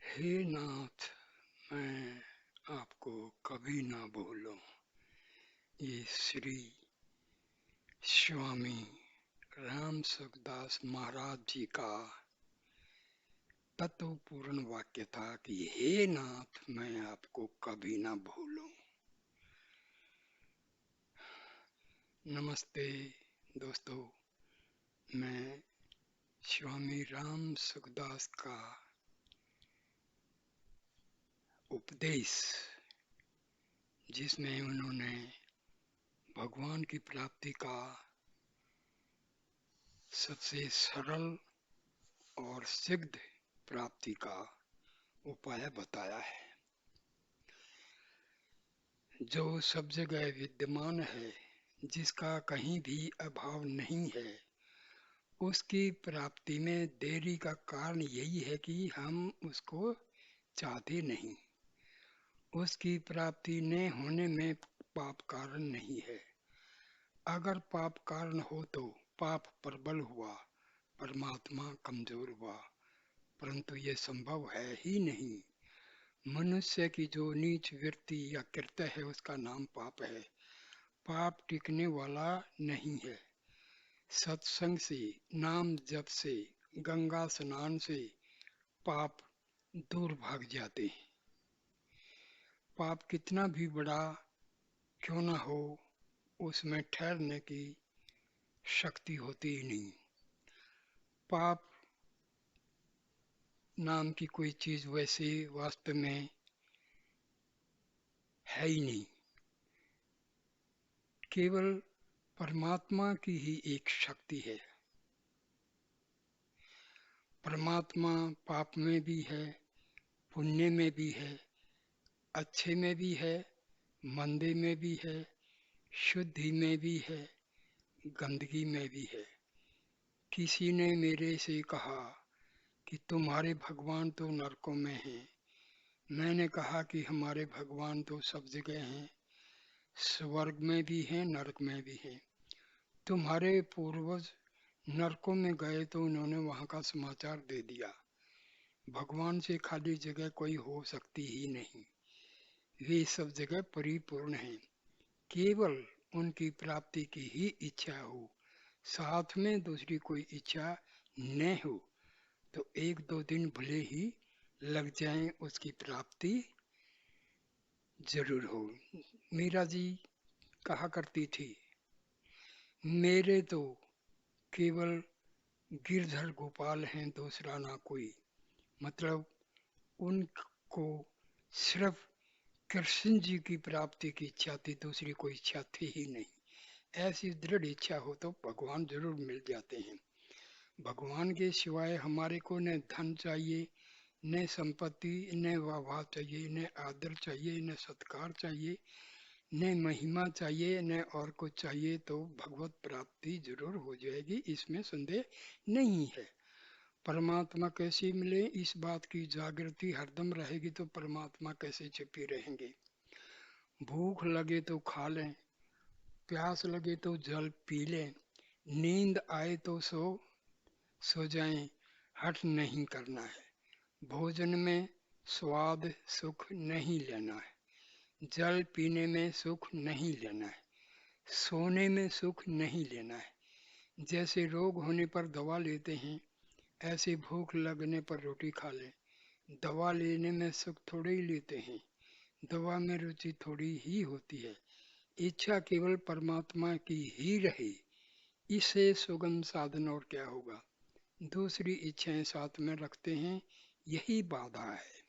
हे नाथ, मैं आपको कभी ना भूलूं। ये श्री स्वामी राम सुखदास महाराज जी का तत्वपूर्ण वाक्य था कि हे नाथ, मैं आपको कभी ना भूलूं। नमस्ते दोस्तों, मैं स्वामी राम सुखदास का उपदेश, जिसमें उन्होंने भगवान की प्राप्ति का सबसे सरल और सिद्ध प्राप्ति का उपाय बताया है, जो सब जगह विद्यमान है, जिसका कहीं भी अभाव नहीं है। उसकी प्राप्ति में देरी का कारण यही है कि हम उसको चाहते नहीं। उसकी प्राप्ति न होने में पाप कारण नहीं है। अगर पाप कारण हो तो पाप प्रबल हुआ, परमात्मा कमजोर हुआ, परंतु ये संभव है ही नहीं। मनुष्य की जो नीच वृत्ति या कृत्य है, उसका नाम पाप है। पाप टिकने वाला नहीं है। सत्संग से, नाम जप से, गंगा स्नान से पाप दूर भाग जाते हैं। पाप कितना भी बड़ा क्यों ना हो, उसमें ठहरने की शक्ति होती ही नहीं। पाप नाम की कोई चीज वैसे वास्तव में है ही नहीं। केवल परमात्मा की ही एक शक्ति है। परमात्मा पाप में भी है, पुण्य में भी है, अच्छे में भी है, मंदे में भी है, शुद्धि में भी है, गंदगी में भी है। किसी ने मेरे से कहा कि तुम्हारे भगवान तो नरकों में हैं। मैंने कहा कि हमारे भगवान तो सब जगह हैं, स्वर्ग में भी हैं, नरक में भी हैं। तुम्हारे पूर्वज नरकों में गए तो उन्होंने वहां का समाचार दे दिया। भगवान से खाली जगह कोई हो सकती ही नहीं। वे सब जगह परिपूर्ण हैं। केवल उनकी प्राप्ति की ही इच्छा हो, साथ में दूसरी कोई इच्छा न हो, तो एक दो दिन भले ही लग जाएं, उसकी प्राप्ति जरूर हो। मीरा जी कहा करती थी, मेरे तो केवल गिरधर गोपाल हैं, दूसरा ना कोई। मतलब उनको सिर्फ कृष्ण जी की प्राप्ति की इच्छा थी, दूसरी कोई इच्छा थी ही नहीं। ऐसी दृढ़ इच्छा हो तो भगवान जरूर मिल जाते हैं। भगवान के सिवाय हमारे को न धन चाहिए, न संपत्ति, न वाह चाहिए, न आदर चाहिए, न सत्कार चाहिए, न महिमा चाहिए, न और कुछ चाहिए, तो भगवत प्राप्ति जरूर हो जाएगी, इसमें संदेह नहीं है। परमात्मा कैसे मिले, इस बात की जागृति हरदम रहेगी तो परमात्मा कैसे छिपे रहेंगे। भूख लगे तो खा लें, प्यास लगे तो जल पी लें, नींद आए तो सो जाएं, हठ नहीं करना है। भोजन में स्वाद सुख नहीं लेना है, जल पीने में सुख नहीं लेना है, सोने में सुख नहीं लेना है। जैसे रोग होने पर दवा लेते हैं, ऐसे भूख लगने पर रोटी खा लें। दवा लेने में सुख थोड़े ही लेते हैं, दवा में रुचि थोड़ी ही होती है। इच्छा केवल परमात्मा की ही रहे, इससे सुगम साधन और क्या होगा। दूसरी इच्छाएं साथ में रखते हैं, यही बाधा है।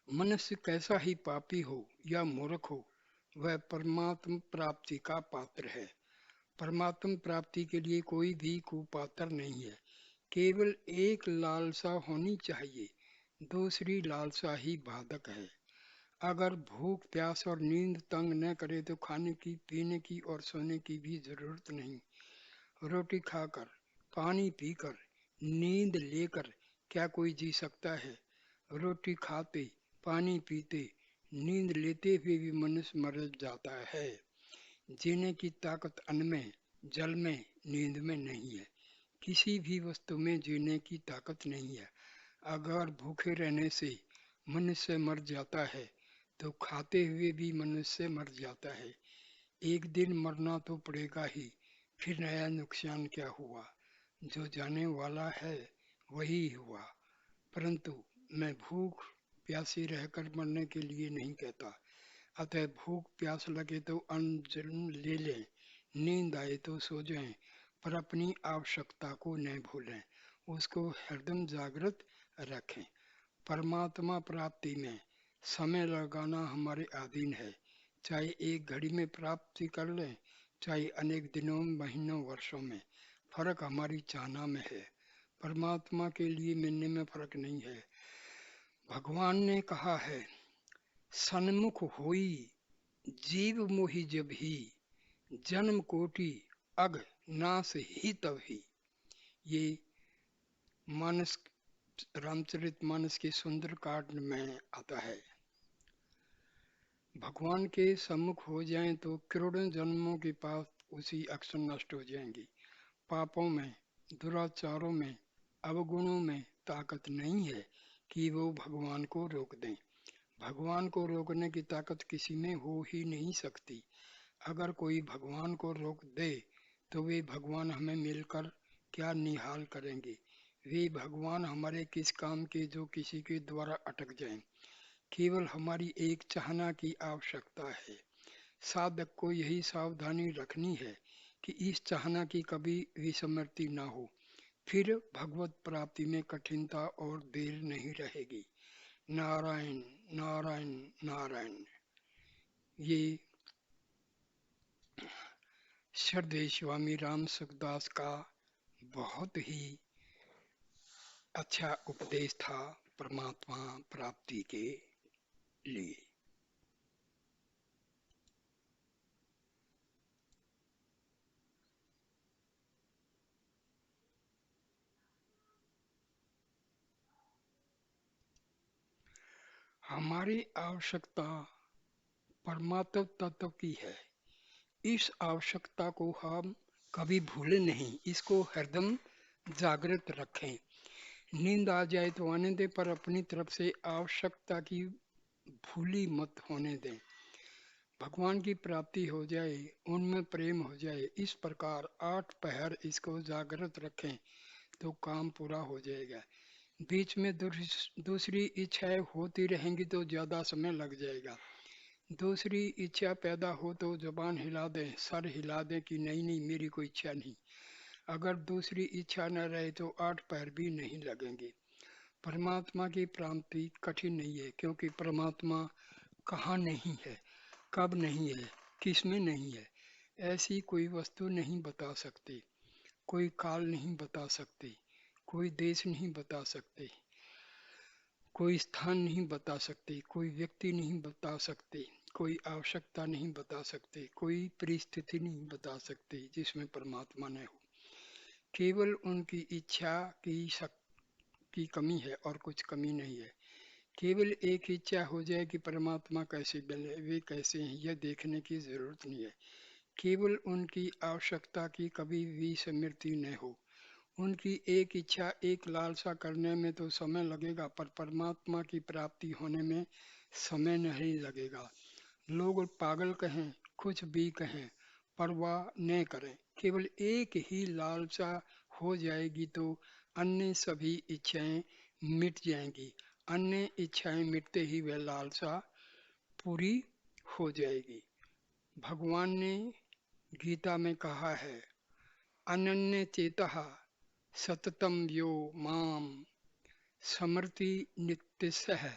मनुष्य कैसा ही पापी हो या मूर्ख हो, वह परमात्म प्राप्ति का पात्र है। परमात्म प्राप्ति के लिए कोई भी कुपात्र नहीं है। केवल एक लालसा होनी चाहिए, दूसरी लालसा ही बाधक है। अगर भूख प्यास और नींद तंग न करे तो खाने की, पीने की और सोने की भी जरूरत नहीं। रोटी खाकर, पानी पीकर, नींद लेकर क्या कोई जी सकता है? रोटी खाते, पानी पीते, नींद लेते हुए भी मनुष्य मर जाता है। जीने की ताकत अन्न में, जल में, नींद में नहीं है। किसी भी वस्तु में जीने की ताकत नहीं है। अगर भूखे रहने से मनुष्य मर जाता है तो खाते हुए भी मनुष्य मर जाता है। एक दिन मरना तो पड़ेगा ही, फिर नया नुकसान क्या हुआ? जो जाने वाला है वही हुआ। परंतु मैं भूख प्यासी रहकर मरने के लिए नहीं कहता। अतः भूख प्यास लगे तो अन्न जरूर ले लें, नींद आए तो सो जाएं, पर अपनी आवश्यकता को न भूलें, उसको हरदम जागृत रखें। परमात्मा प्राप्ति में समय लगाना हमारे अधीन है। चाहे एक घड़ी में प्राप्ति कर लें, चाहे अनेक दिनों, महीनों, वर्षों में। फर्क हमारी चाहना में है। परमात्मा के लिए मिलने में फर्क नहीं है। भगवान ने कहा है, सन्मुख होई जीव मोहि जब ही, जन्म कोटि अघ नास ही तब ही। ये मानस रामचरितमानस के सुंदर कांड में आता है। भगवान के सम्मुख हो जाएं तो करोड़ों जन्मों के पाप उसी अक्षर नष्ट हो जाएंगे। पापों में, दुराचारों में, अवगुणों में ताकत नहीं है कि वो भगवान को रोक दें। भगवान को रोकने की ताकत किसी में हो ही नहीं सकती। अगर कोई भगवान को रोक दे तो वे भगवान हमें मिलकर क्या निहाल करेंगे। वे भगवान हमारे किस काम के जो किसी के द्वारा अटक जाएं। केवल हमारी एक चाहना की आवश्यकता है। साधक को यही सावधानी रखनी है कि इस चाहना की कभी विस्मृति न हो। फिर भगवत प्राप्ति में कठिनता और देर नहीं रहेगी। नारायण नारायण नारायण। ये श्रद्धेय स्वामी राम सुखदास का बहुत ही अच्छा उपदेश था परमात्मा प्राप्ति के लिए। हमारी आवश्यकता परमात्म तत्व की है। इस आवश्यकता को हम कभी भूलें नहीं, इसको हरदम जागृत रखें। नींद आ जाए तो आने दें, पर अपनी तरफ से आवश्यकता की भूली मत होने दें। भगवान की प्राप्ति हो जाए, उनमें प्रेम हो जाए, इस प्रकार 8 पहर इसको जागृत रखें तो काम पूरा हो जाएगा। बीच में दूसरी इच्छाएं होती रहेंगी तो ज़्यादा समय लग जाएगा। दूसरी इच्छा पैदा हो तो जबान हिला दें, सर हिला दें कि नहीं नहीं मेरी कोई इच्छा नहीं। अगर दूसरी इच्छा न रहे तो 8 पहर भी नहीं लगेंगे। परमात्मा की प्राप्ति कठिन नहीं है, क्योंकि परमात्मा कहाँ नहीं है, कब नहीं है, किस में नहीं है, ऐसी कोई वस्तु नहीं बता सकते, कोई काल नहीं बता सकते, कोई देश नहीं बता सकते, कोई स्थान नहीं बता सकते, कोई व्यक्ति नहीं बता सकते, कोई आवश्यकता नहीं बता सकते, कोई परिस्थिति नहीं बता सकते जिसमें परमात्मा न हो। केवल उनकी इच्छा की कमी है और कुछ कमी नहीं है। केवल एक इच्छा हो जाए कि परमात्मा कैसे बने, वे कैसे हैं, यह देखने की जरूरत नहीं है। केवल उनकी आवश्यकता की कभी भी स्मृति न हो। उनकी एक इच्छा, एक लालसा करने में तो समय लगेगा, पर परमात्मा की प्राप्ति होने में समय नहीं लगेगा। लोग पागल कहें, कुछ भी कहें, परवाह न करें। केवल एक ही लालसा हो जाएगी तो अन्य सभी इच्छाएं मिट जाएंगी। अन्य इच्छाएं मिटते ही वह लालसा पूरी हो जाएगी। भगवान ने गीता में कहा है, अनन्य चेतः सततम यो माम स्मरति नित्यशः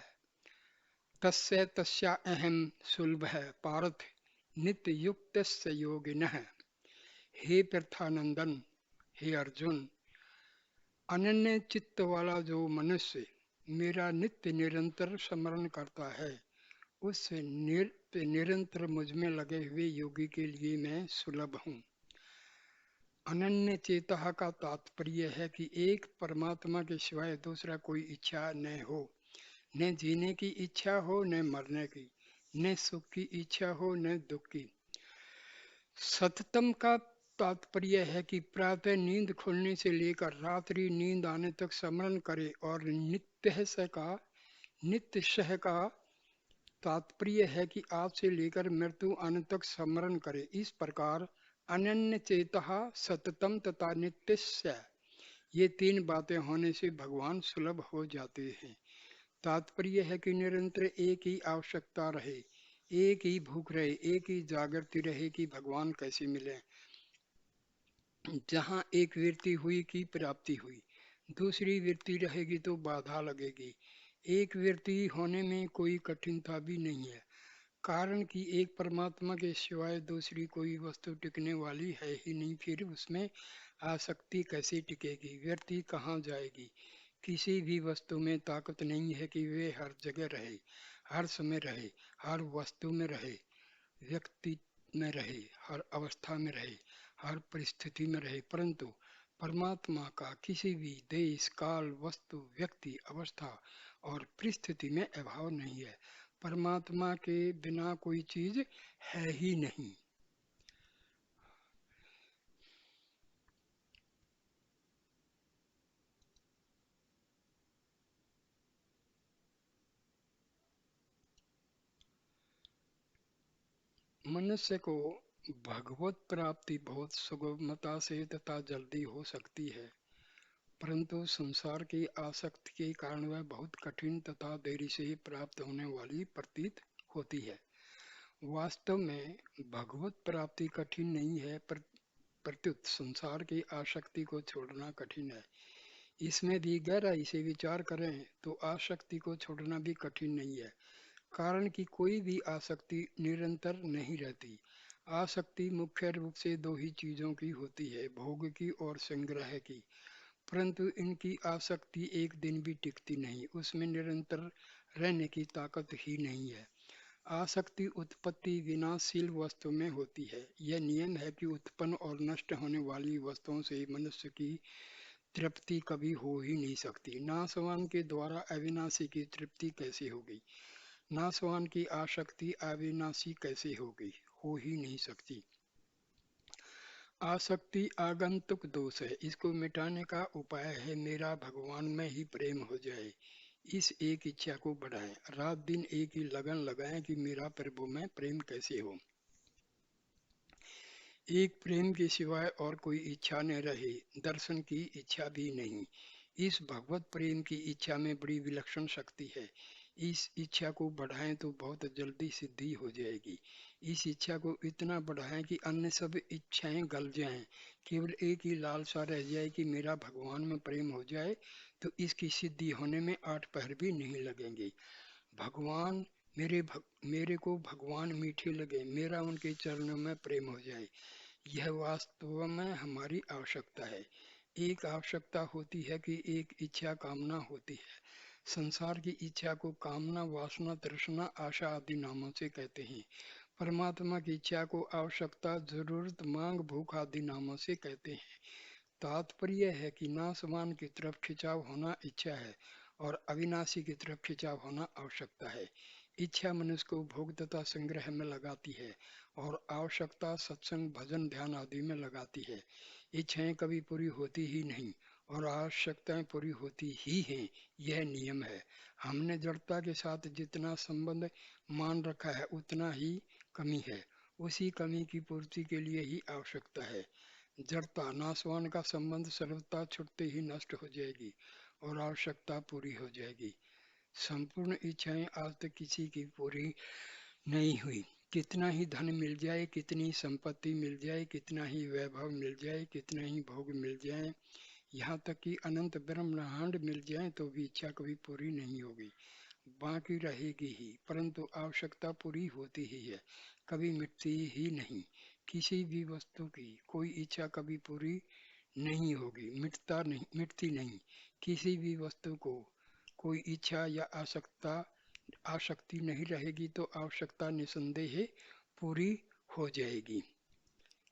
तस्य तस्या अहम सुलभः पार्थ नित्य युक्तस्य योगिनः। हे प्रथानंदन, हे अर्जुन, अनन्य चित्त वाला जो मनुष्य मेरा नित्य निरंतर स्मरण करता है, उस निरंतर मुझ में लगे हुए योगी के लिए मैं सुलभ हूँ। अनन्य चेता का तात्पर्य है कि एक परमात्मा के सिवाय दूसरा कोई इच्छा न हो, न जीने की इच्छा हो, न मरने की, न सुख की इच्छा हो, न दुख की। सततम का तात्पर्य है कि प्रातः नींद खुलने से लेकर रात्रि नींद आने तक स्मरण करे, और नित्य सह का तात्पर्य है कि आज से लेकर मृत्यु आने तक स्मरण करे। इस प्रकार अनन्य चेतः सततम तथा नित्य, ये तीन बातें होने से भगवान सुलभ हो जाते हैं। तात्पर्य है कि निरंतर एक ही आवश्यकता रहे, एक ही भूख रहे, एक ही जागृति रहे कि भगवान कैसे मिले। जहाँ एक वृत्ति हुई कि प्राप्ति हुई, दूसरी वृत्ति रहेगी तो बाधा लगेगी। एक वृत्ति होने में कोई कठिनता भी नहीं है, कारण कि एक परमात्मा के सिवाय दूसरी कोई वस्तु टिकने वाली है ही नहीं, फिर उसमें आसक्ति कैसे टिकेगी, वृत्ति कहाँ जाएगी। किसी भी वस्तु में ताकत नहीं है कि वे हर जगह रहे, हर समय रहे, हर वस्तु में रहे, व्यक्ति में रहे, हर अवस्था में रहे, हर परिस्थिति में रहे। परंतु परमात्मा का किसी भी देश, काल, वस्तु, व्यक्ति, अवस्था और परिस्थिति में अभाव नहीं है। परमात्मा के बिना कोई चीज है ही नहीं। मनुष्य को भगवत प्राप्ति बहुत सुगमता से तथा जल्दी हो सकती है, परंतु संसार की आसक्ति के कारण वह बहुत कठिन तथा देरी से प्राप्त होने वाली प्रतीत होती है। वास्तव में भगवत प्राप्ति कठिन नहीं है, प्रत्युत संसार की आसक्ति को छोड़ना कठिन है। इसमें भी गहराई से विचार करें तो आसक्ति को छोड़ना भी कठिन नहीं है, कारण कि कोई भी आसक्ति निरंतर नहीं रहती। आसक्ति मुख्य रूप से दो ही चीजों की होती है, भोग की और संग्रह की। परंतु इनकी आसक्ति एक दिन भी टिकती नहीं, उसमें निरंतर रहने की ताकत ही नहीं है। आसक्ति उत्पत्ति विनाशशील वस्तु में होती है। यह नियम है कि उत्पन्न और नष्ट होने वाली वस्तुओं से मनुष्य की तृप्ति कभी हो ही नहीं सकती। नाशवान के द्वारा अविनाशी की तृप्ति कैसे होगी? नाशवान की आसक्ति अविनाशी कैसे होगी? हो ही नहीं सकती। आसक्ति आगंतुक दोष है, इसको मिटाने का उपाय है मेरा भगवान में ही प्रेम हो जाए। इस एक इच्छा को बढ़ाएं, रात दिन एक ही लगन लगाएं कि मेरा प्रभु में प्रेम कैसे हो। एक प्रेम के सिवाय और कोई इच्छा न रहे, दर्शन की इच्छा भी नहीं। इस भगवत प्रेम की इच्छा में बड़ी विलक्षण शक्ति है। इस इच्छा को बढ़ाएं तो बहुत जल्दी सिद्धि हो जाएगी। इस इच्छा को इतना बढ़ाएं कि अन्य सब इच्छाएं गल जाएं, केवल एक ही लालसा रह जाए कि मेरा भगवान में प्रेम हो जाए, तो इसकी सिद्धि होने में 8 पहर भी नहीं लगेंगे। भगवान मेरे को भगवान मीठे लगे, मेरा उनके चरणों में प्रेम हो जाए, यह वास्तव में हमारी आवश्यकता है। एक आवश्यकता होती है कि एक इच्छा कामना होती है। संसार की इच्छा को कामना, वासना, तृष्णा, आशा आदि नामों से कहते हैं। परमात्मा की इच्छा को आवश्यकता, जरूरत, मांग, भूख आदि नामों से कहते हैं। तात्पर्य है कि नाशवान की तरफ खिंचाव होना इच्छा है और अविनाशी की तरफ खिंचाव होना आवश्यकता है। इच्छा मनुष्य को भोग तथा संग्रह में लगाती है और आवश्यकता सत्संग, भजन, ध्यान आदि में लगाती है। इच्छाएं कभी पूरी होती ही नहीं और आवश्यकताएं पूरी होती ही हैं, यह नियम है। हमने जड़ता के साथ जितना संबंध मान रखा है उतना ही कमी है, उसी कमी की पूर्ति के लिए ही आवश्यकता है। जड़ता नाशवान का संबंध सर्वथा छुटते ही नष्ट हो जाएगी और आवश्यकता पूरी हो जाएगी। संपूर्ण इच्छाएं आज तक किसी की पूरी नहीं हुई। कितना ही धन मिल जाए, कितनी संपत्ति मिल जाए, कितना ही वैभव मिल जाए, कितना ही भोग मिल जाए, यहाँ तक कि अनंत ब्रह्मांड मिल जाए तो भी इच्छा कभी पूरी नहीं होगी, बाकी रहेगी ही। परंतु आवश्यकता पूरी होती ही है, कभी मिटती ही नहीं। किसी भी वस्तु की कोई इच्छा कभी पूरी नहीं होगी, मिटती नहीं। किसी भी वस्तु को कोई इच्छा या आसक्ति नहीं रहेगी तो आवश्यकता निसंदेह पूरी हो जाएगी।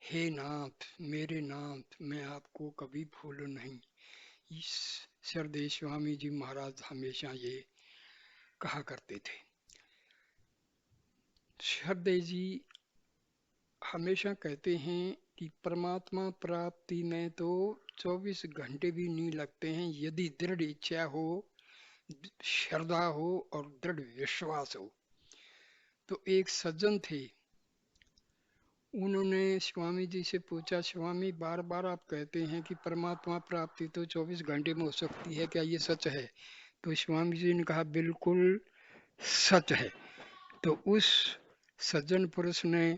हे नाथ, मेरे नाथ, मैं आपको कभी भूलूं नहीं। इस सरदेव स्वामी जी महाराज हमेशा ये कहा करते थे। सरदेव जी हमेशा कहते हैं कि परमात्मा प्राप्ति में तो 24 घंटे भी नहीं लगते हैं, यदि दृढ़ इच्छा हो, श्रद्धा हो और दृढ़ विश्वास हो। तो एक सज्जन थे, उन्होंने स्वामी जी से पूछा, स्वामी बार बार आप कहते हैं कि परमात्मा प्राप्ति तो 24 घंटे में हो सकती है, क्या ये सच है? तो स्वामी जी ने कहा, बिल्कुल सच है। तो उस सज्जन पुरुष ने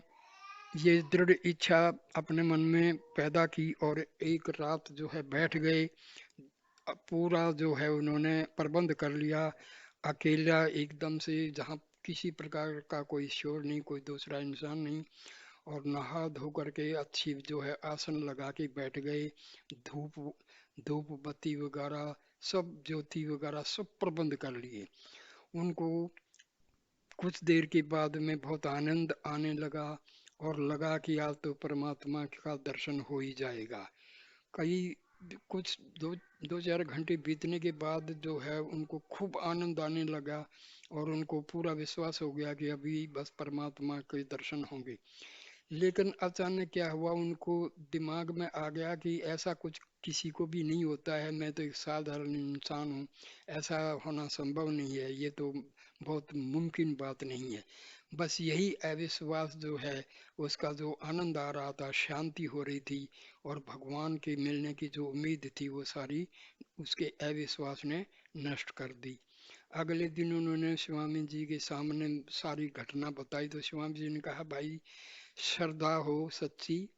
ये दृढ़ इच्छा अपने मन में पैदा की और एक रात जो है बैठ गए। पूरा जो है उन्होंने प्रबंध कर लिया, अकेला एकदम से, जहाँ किसी प्रकार का कोई शोर नहीं, कोई दूसरा इंसान नहीं, और नहा धो करके अच्छी जो है आसन लगा के बैठ गए। धूप धूप बत्ती वगैरह सब, ज्योति वगैरह सब प्रबंध कर लिए। उनको कुछ देर के बाद में बहुत आनंद आने लगा और लगा कि आज तो परमात्मा का दर्शन हो ही जाएगा। कई कुछ दो चार घंटे बीतने के बाद जो है उनको खूब आनंद आने लगा और उनको पूरा विश्वास हो गया कि अभी बस परमात्मा के दर्शन होंगे। लेकिन अचानक क्या हुआ, उनको दिमाग में आ गया कि ऐसा कुछ किसी को भी नहीं होता है, मैं तो एक साधारण इंसान हूँ, ऐसा होना संभव नहीं है, ये तो बहुत मुमकिन बात नहीं है। बस यही अविश्वास जो है, उसका जो आनंद आ रहा था, शांति हो रही थी और भगवान के मिलने की जो उम्मीद थी, वो सारी उसके अविश्वास ने नष्ट कर दी। अगले दिन उन्होंने स्वामी जी के सामने सारी घटना बताई, तो स्वामी जी ने कहा, भाई श्रद्धा हो सच्ची,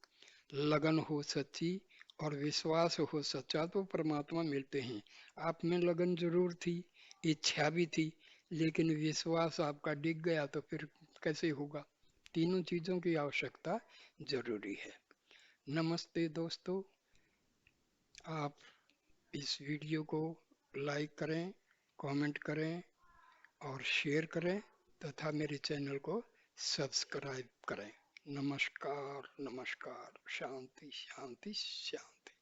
लगन हो सच्ची और विश्वास हो सच्चा तो परमात्मा मिलते हैं। आप में लगन जरूर थी, इच्छा भी थी, लेकिन विश्वास आपका डिग गया तो फिर कैसे होगा? तीनों चीजों की आवश्यकता जरूरी है। नमस्ते दोस्तों, आप इस वीडियो को लाइक करें, कमेंट करें और शेयर करें तथा मेरे चैनल को सब्सक्राइब करें। नमस्कार नमस्कार, शांति शांति शांति।